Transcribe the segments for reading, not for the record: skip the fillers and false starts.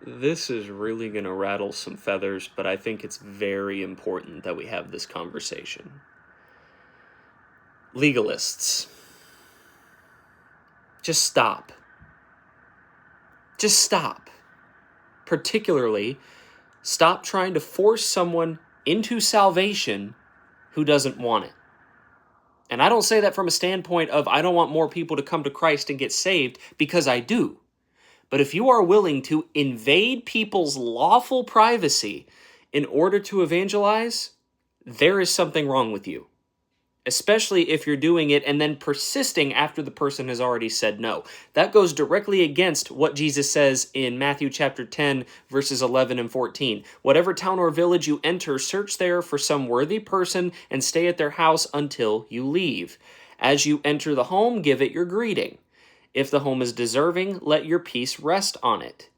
This is really going to rattle some feathers, but I think it's very important that we have this conversation. Legalists, just stop. Just stop. Particularly, stop trying to force someone into salvation who doesn't want it. And I don't say that from a standpoint of I don't want more people to come to Christ and get saved, because I do. But if you are willing to invade people's lawful privacy in order to evangelize, there is something wrong with you. Especially if you're doing it and then persisting after the person has already said no. That goes directly against what Jesus says in Matthew chapter 10, verses 11 and 14. Whatever town or village you enter, search there for some worthy person and stay at their house until you leave. As you enter the home, give it your greeting. If the home is deserving, let your peace rest on it.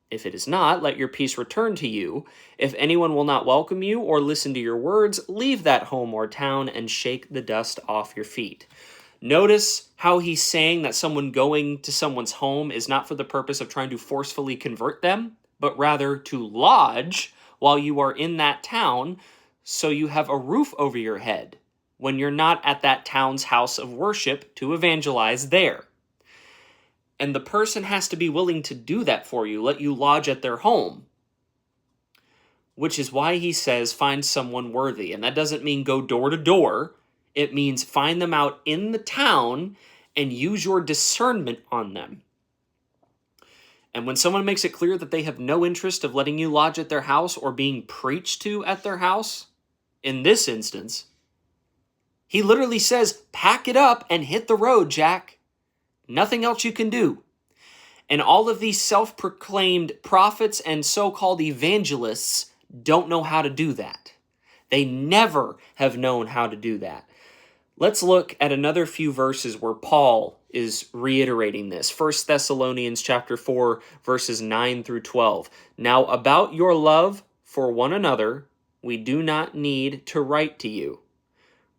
If it is not, let your peace return to you. If anyone will not welcome you or listen to your words, leave that home or town and shake the dust off your feet. Notice how he's saying that someone going to someone's home is not for the purpose of trying to forcefully convert them, but rather to lodge while you are in that town so you have a roof over your head when you're not at that town's house of worship to evangelize there. And the person has to be willing to do that for you, let you lodge at their home. Which is why he says find someone worthy. And that doesn't mean go door to door. It means find them out in the town and use your discernment on them. And when someone makes it clear that they have no interest of letting you lodge at their house or being preached to at their house, in this instance, he literally says, pack it up and hit the road, Jack. Nothing else you can do. And all of these self-proclaimed prophets and so-called evangelists don't know how to do that. They never have known how to do that. Let's look at another few verses where Paul is reiterating this. 1 Thessalonians chapter 4, verses 9 through 12. Now about your love for one another, we do not need to write to you.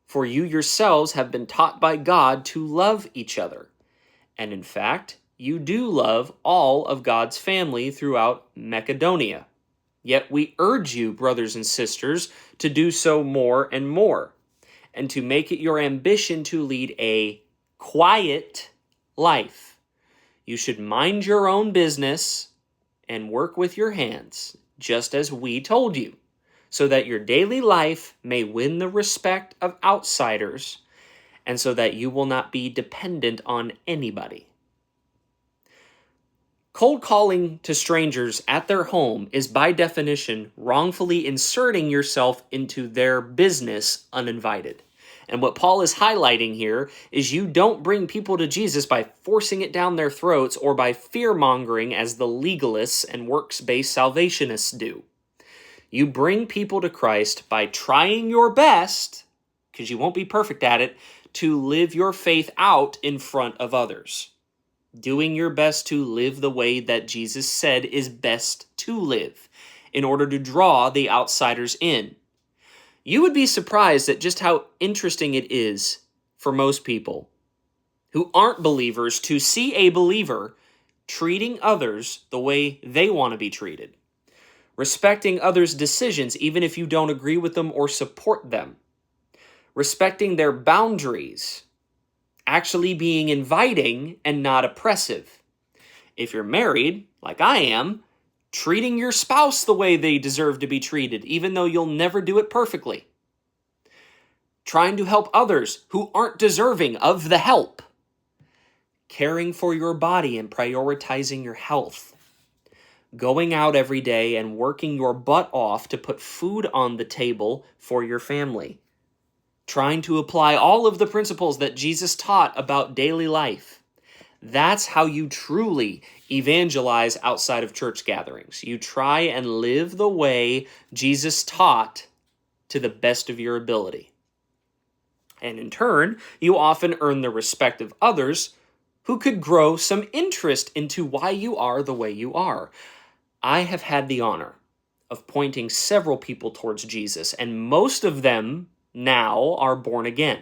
For you yourselves have been taught by God to love each other. And in fact, you do love all of God's family throughout Macedonia. Yet we urge you, brothers and sisters, to do so more and more, and to make it your ambition to lead a quiet life. You should mind your own business and work with your hands, just as we told you, so that your daily life may win the respect of outsiders, and so that you will not be dependent on anybody. Cold calling to strangers at their home is by definition wrongfully inserting yourself into their business uninvited. And what Paul is highlighting here is you don't bring people to Jesus by forcing it down their throats or by fear-mongering as the legalists and works-based salvationists do. You bring people to Christ by trying your best, because you won't be perfect at it, to live your faith out in front of others. Doing your best to live the way that Jesus said is best to live in order to draw the outsiders in. You would be surprised at just how interesting it is for most people who aren't believers to see a believer treating others the way they want to be treated. Respecting others' decisions even if you don't agree with them or support them. Respecting their boundaries, actually being inviting and not oppressive. If you're married, like I am, treating your spouse the way they deserve to be treated, even though you'll never do it perfectly. Trying to help others who aren't deserving of the help. Caring for your body and prioritizing your health. Going out every day and working your butt off to put food on the table for your family. Trying to apply all of the principles that Jesus taught about daily life. That's how you truly evangelize outside of church gatherings. You try and live the way Jesus taught to the best of your ability. And in turn, you often earn the respect of others who could grow some interest into why you are the way you are. I have had the honor of pointing several people towards Jesus, and most of them now are born again.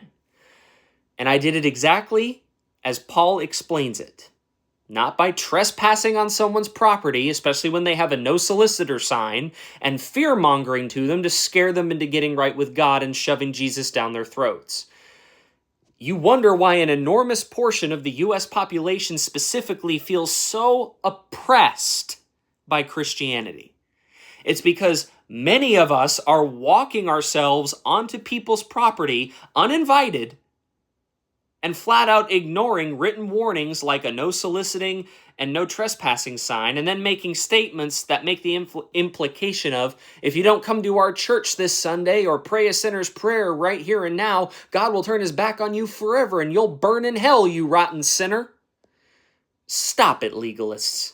And I did it exactly as Paul explains it. not by trespassing on someone's property, especially when they have a no solicitor sign, and fear-mongering to them to scare them into getting right with God and shoving Jesus down their throats. You wonder why an enormous portion of the U.S. population specifically feels so oppressed by Christianity. It's because many of us are walking ourselves onto people's property uninvited and flat out ignoring written warnings like a no soliciting and no trespassing sign, and then making statements that make the implication of, if you don't come to our church this Sunday or pray a sinner's prayer right here and now, God will turn his back on you forever and you'll burn in hell, you rotten sinner. Stop it, legalists.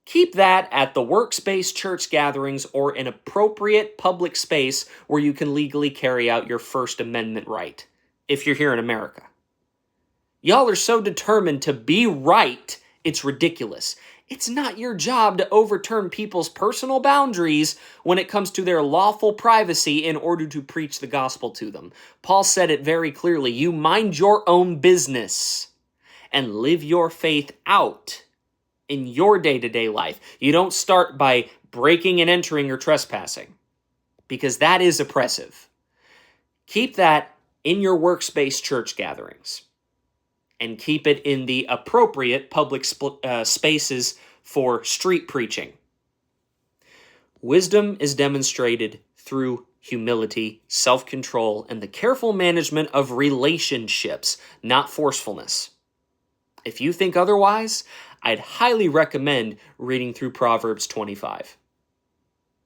Keep that at the workspace church gatherings or an appropriate public space where you can legally carry out your First Amendment right, if you're here in America. Y'all are so determined to be right, it's ridiculous. It's not your job to overturn people's personal boundaries when it comes to their lawful privacy in order to preach the gospel to them. Paul said it very clearly. You mind your own business and live your faith out in your day-to-day life. You don't start by breaking and entering or trespassing, because that is oppressive. Keep that in your workspace church gatherings, and keep it in the appropriate public spaces for street preaching. Wisdom is demonstrated through humility, self-control, and the careful management of relationships, not forcefulness. If you think otherwise, I'd highly recommend reading through Proverbs 25.